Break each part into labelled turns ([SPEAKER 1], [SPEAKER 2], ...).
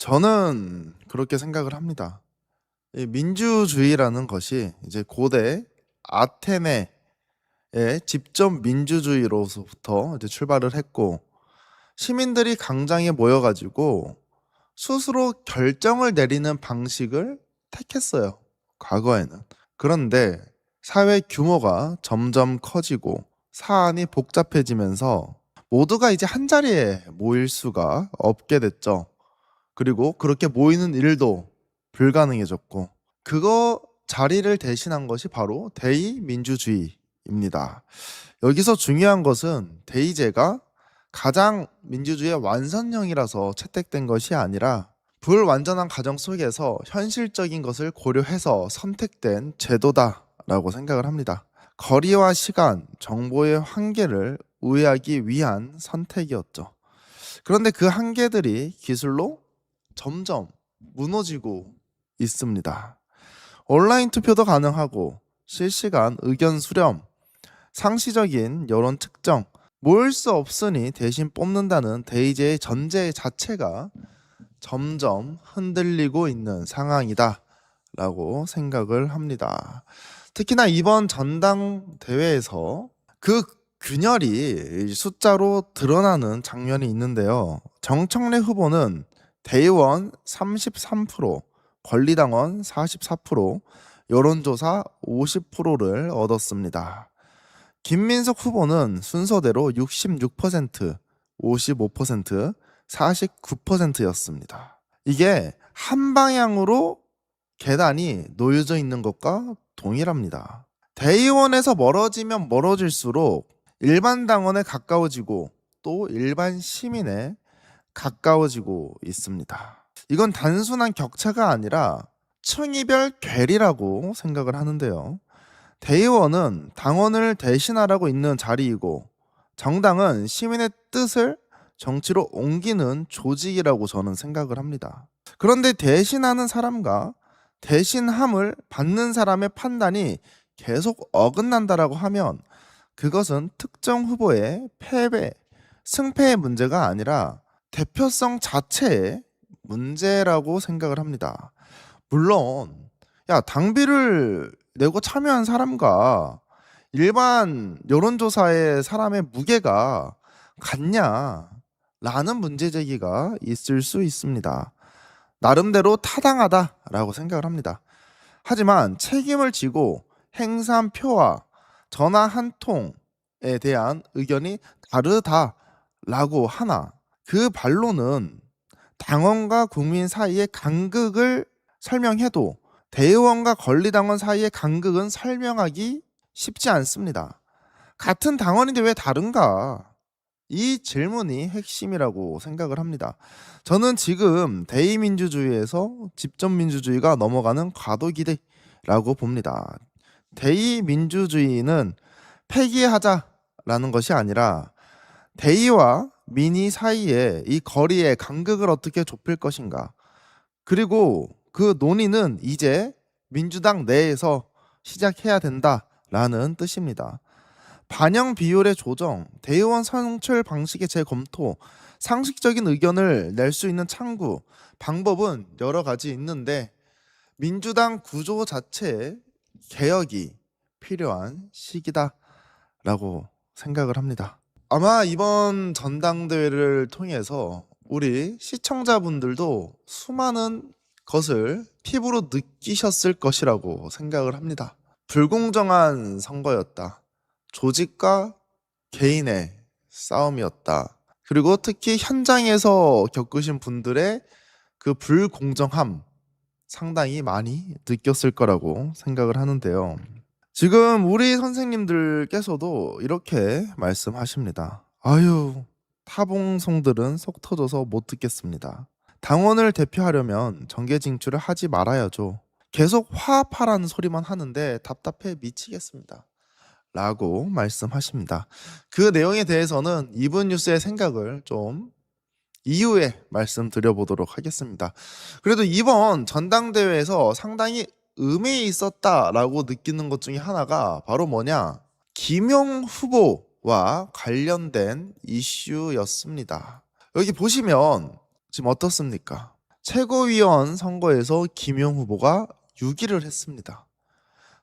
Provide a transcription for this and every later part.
[SPEAKER 1] 저는 그렇게 생각을 합니다. 이 민주주의라는 것이 이제 고대 아테네의 직접 민주주의로서부터 이제 출발을 했고, 시민들이 광장에 모여가지고 스스로 결정을 내리는 방식을 택했어요, 과거에는. 그런데 사회 규모가 점점 커지고 사안이 복잡해지면서 모두가 이제 한 자리에 모일 수가 없게 됐죠. 그리고 그렇게 모이는 일도 불가능해졌고, 그거 자리를 대신한 것이 바로 대의민주주의입니다. 여기서 중요한 것은 대의제가 가장 민주주의의 완성형이라서 채택된 것이 아니라 불완전한 가정 속에서 현실적인 것을 고려해서 선택된 제도다라고 생각을 합니다. 거리와 시간, 정보의 한계를 우회하기 위한 선택이었죠. 그런데 그 한계들이 기술로 점점 무너지고 있습니다. 온라인 투표도 가능하고 실시간 의견 수렴, 상시적인 여론 측정, 모일 수 없으니 대신 뽑는다는 대의제의 전제 자체가 점점 흔들리고 있는 상황이다 라고 생각을 합니다. 특히나 이번 전당대회에서 그 균열이 숫자로 드러나는 장면이 있는데요. 정청래 후보는 대의원 33%, 권리당원 44%, 여론조사 50%를 얻었습니다. 김민석 후보는 순서대로 66%, 55%, 49%였습니다. 이게 한 방향으로 계단이 놓여져 있는 것과 동일합니다. 대의원에서 멀어지면 멀어질수록 일반 당원에 가까워지고 또 일반 시민에 가까워지고 있습니다. 이건 단순한 격차가 아니라 층위별 괴리라고 생각을 하는데요. 대의원은 당원을 대신하라고 있는 자리이고, 정당은 시민의 뜻을 정치로 옮기는 조직이라고 저는 생각을 합니다. 그런데 대신하는 사람과 대신함을 받는 사람의 판단이 계속 어긋난다라고 하면 그것은 특정 후보의 패배, 승패의 문제가 아니라 대표성 자체의 문제라고 생각을 합니다. 물론 당비를 내고 참여한 사람과 일반 여론조사의 사람의 무게가 같냐라는 문제제기가 있을 수 있습니다. 나름대로 타당하다라고 생각을 합니다. 하지만 책임을 지고 행사한 표와 전화 한 통에 대한 의견이 다르다라고 하나, 그 반론은 당원과 국민 사이의 간극을 설명해도 대의원과 권리당원 사이의 간극은 설명하기 쉽지 않습니다. 같은 당원인데 왜 다른가? 이 질문이 핵심이라고 생각을 합니다. 저는 지금 대의민주주의에서 집전민주주의가 넘어가는 과도기대라고 봅니다. 대의민주주의는 폐기하자라는 것이 아니라 대의와 민의 사이에 이 거리의 간극을 어떻게 좁힐 것인가, 그리고 그 논의는 이제 민주당 내에서 시작해야 된다라는 뜻입니다. 반영 비율의 조정, 대의원 선출 방식의 재검토, 상식적인 의견을 낼 수 있는 창구, 방법은 여러 가지 있는데 민주당 구조 자체의 개혁이 필요한 시기다라고 생각을 합니다. 아마 이번 전당대회를 통해서 우리 시청자분들도 수많은 것을 피부로 느끼셨을 것이라고 생각을 합니다. 불공정한 선거였다. 조직과 개인의 싸움이었다. 그리고 특히 현장에서 겪으신 분들의 그 불공정함 상당히 많이 느꼈을 거라고 생각을 하는데요. 지금 우리 선생님들께서도 이렇게 말씀하십니다. 아유, 타봉송들은 속 터져서 못 듣겠습니다. 당원을 대표하려면 정계 진출을 하지 말아야죠. 계속 화합하라는 소리만 하는데 답답해 미치겠습니다. 라고 말씀하십니다. 그 내용에 대해서는 이분 뉴스의 생각을 좀 이후에 말씀드려보도록 하겠습니다. 그래도 이번 전당대회에서 상당히 의미 있었다라고 느끼는 것 중에 하나가 바로 뭐냐? 김용 후보와 관련된 이슈였습니다. 여기 보시면 지금 어떻습니까? 최고위원 선거에서 김용 후보가 6위를 했습니다.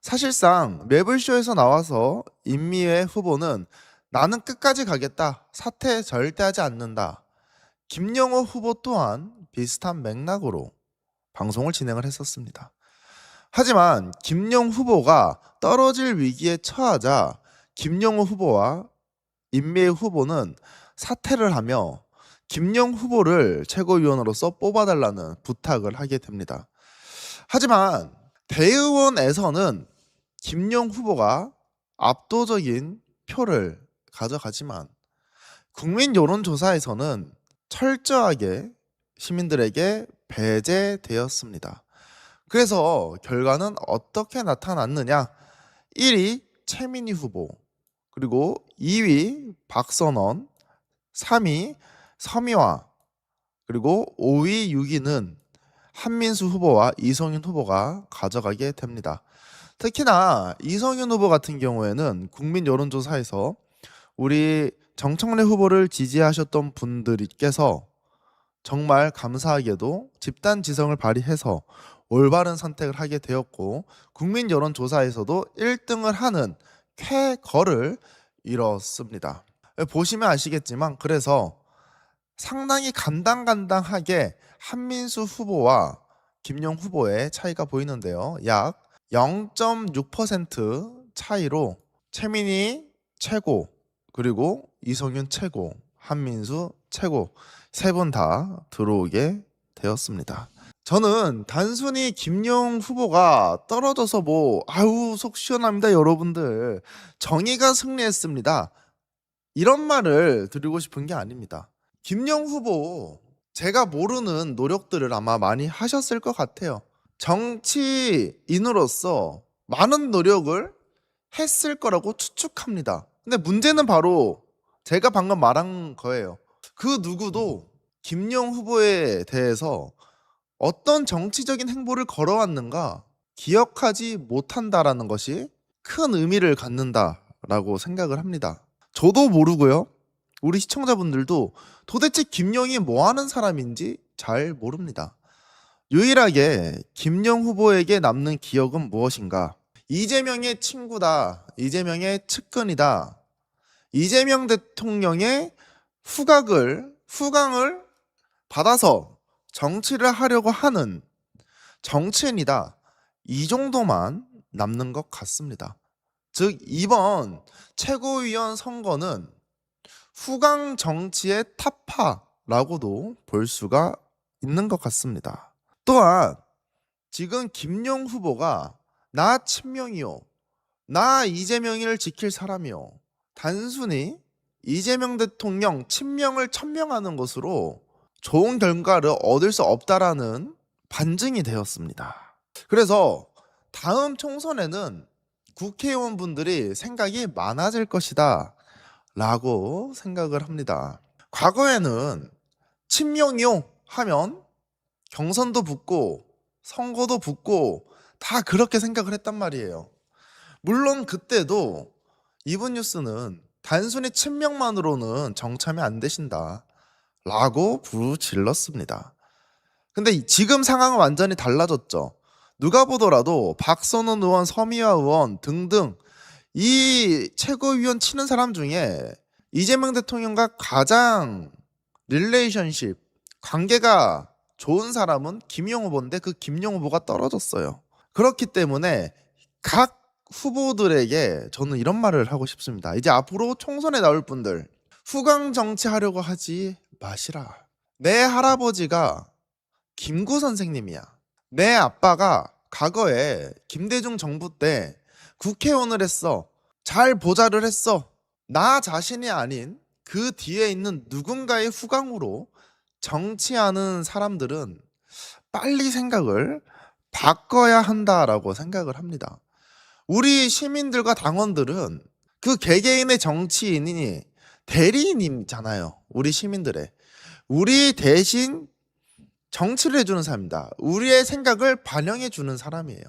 [SPEAKER 1] 사실상 매블쇼에서 나와서 임미애 후보는 나는 끝까지 가겠다, 사퇴 절대 하지 않는다. 김영호 후보 또한 비슷한 맥락으로 방송을 진행을 했었습니다. 하지만 김용 후보가 떨어질 위기에 처하자 김영호 후보와 임미애 후보는 사퇴를 하며 김용 후보를 최고위원으로서 뽑아달라는 부탁을 하게 됩니다. 하지만 대의원에서는 김용 후보가 압도적인 표를 가져가지만 국민 여론조사에서는 철저하게 시민들에게 배제되었습니다. 그래서 결과는 어떻게 나타났느냐? 1위 최민희 후보, 그리고 2위 박선원, 3위 서미화, 그리고 5위, 6위는 한민수 후보와 이성윤 후보가 가져가게 됩니다. 특히나 이성윤 후보 같은 경우에는 국민 여론조사에서 우리 정청래 후보를 지지하셨던 분들께서 정말 감사하게도 집단 지성을 발휘해서 올바른 선택을 하게 되었고 국민 여론조사에서도 1등을 하는 쾌거를 이뤘습니다. 보시면 아시겠지만 그래서 상당히 간당간당하게 한민수 후보와 김용 후보의 차이가 보이는데요. 약 0.6% 차이로 최민희 최고, 그리고 이성윤 최고, 한민수 최고, 세 분 다 들어오게 되었습니다. 저는 단순히 김용 후보가 떨어져서 아유 속 시원합니다 여러분들, 정의가 승리했습니다, 이런 말을 드리고 싶은 게 아닙니다. 김용 후보 제가 모르는 노력들을 아마 많이 하셨을 것 같아요. 정치인으로서 많은 노력을 했을 거라고 추측합니다. 근데 문제는 바로 제가 방금 말한 거예요. 그 누구도 김용 후보에 대해서 어떤 정치적인 행보를 걸어왔는가 기억하지 못한다라는 것이 큰 의미를 갖는다라고 생각을 합니다. 저도 모르고요, 우리 시청자분들도 도대체 김용이 뭐 하는 사람인지 잘 모릅니다. 유일하게 김용 후보에게 남는 기억은 무엇인가? 이재명의 친구다, 이재명의 측근이다, 이재명 대통령의 후광을 받아서 정치를 하려고 하는 정치인이다, 이 정도만 남는 것 같습니다. 즉 이번 최고위원 선거는 후광 정치의 타파라고도 볼 수가 있는 것 같습니다. 또한 지금 김용 후보가 나 친명이요, 나 이재명을 지킬 사람이요, 단순히 이재명 대통령 친명을 천명하는 것으로 좋은 결과를 얻을 수 없다라는 반증이 되었습니다. 그래서 다음 총선에는 국회의원분들이 생각이 많아질 것이다 라고 생각을 합니다. 과거에는 친명이요 하면 경선도 붙고 선거도 붙고 다 그렇게 생각을 했단 말이에요. 물론 그때도 이분 뉴스는 단순히 친명만으로는 정참이 안 되신다 라고 부르질렀습니다. 근데 지금 상황은 완전히 달라졌죠. 누가 보더라도 박선원 의원, 서미화 의원 등등 이 최고위원 치는 사람 중에 이재명 대통령과 가장 릴레이션십, 관계가 좋은 사람은 김용 후보인데 그 김용 후보가 떨어졌어요. 그렇기 때문에 각 후보들에게 저는 이런 말을 하고 싶습니다. 이제 앞으로 총선에 나올 분들, 후광 정치하려고 하지 마시라. 내 할아버지가 김구 선생님이야. 내 아빠가 과거에 김대중 정부 때 국회의원을 했어. 잘 보좌를 했어. 나 자신이 아닌 그 뒤에 있는 누군가의 후광으로 정치하는 사람들은 빨리 생각을 바꿔야 한다라고 생각을 합니다. 우리 시민들과 당원들은 그 개개인의 정치인이 대리인이잖아요. 우리 시민들의. 우리 대신 정치를 해주는 사람입니다. 우리의 생각을 반영해 주는 사람이에요.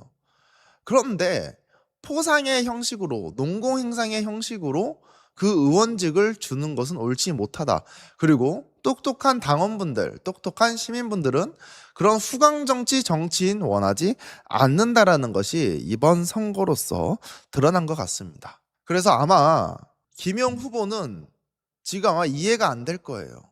[SPEAKER 1] 그런데 포상의 형식으로, 농공행상의 형식으로 그 의원직을 주는 것은 옳지 못하다. 그리고 똑똑한 당원분들, 똑똑한 시민분들은 그런 후광 정치 정치인 원하지 않는다라는 것이 이번 선거로서 드러난 것 같습니다. 그래서 아마 김용 후보는 지금 아마 이해가 안 될 거예요.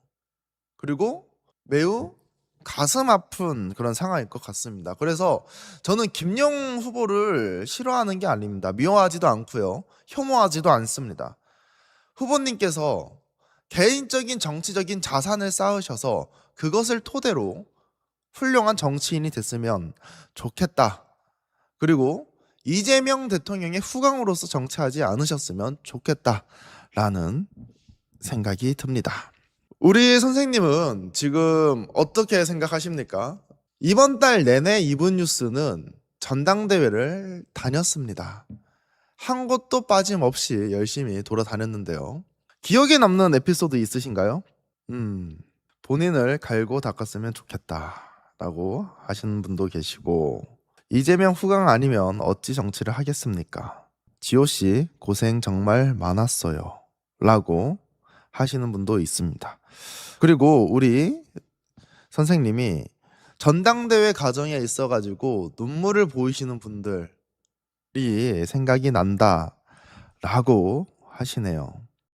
[SPEAKER 1] 그리고 매우 가슴 아픈 그런 상황일 것 같습니다. 그래서 저는 김용 후보를 싫어하는 게 아닙니다. 미워하지도 않고요. 혐오하지도 않습니다. 후보님께서 개인적인 정치적인 자산을 쌓으셔서 그것을 토대로 훌륭한 정치인이 됐으면 좋겠다. 그리고 이재명 대통령의 후광으로서 정치하지 않으셨으면 좋겠다라는 생각이 듭니다. 우리 선생님은 지금 어떻게 생각하십니까? 이번 달 내내 이분 뉴스는 전당대회를 다녔습니다. 한 곳도 빠짐없이 열심히 돌아다녔는데요. 기억에 남는 에피소드 있으신가요? 본인을 갈고 닦았으면 좋겠다라고 하시는 분도 계시고, 이재명 후광 아니면 어찌 정치를 하겠습니까? 지호씨 고생 정말 많았어요 라고 하시는 분도 있습니다. 그리고 우리 선생님이 전당대회 과정에 있어가지고 눈물을 보이시는 분들이 생각이 난다라고 하시네요.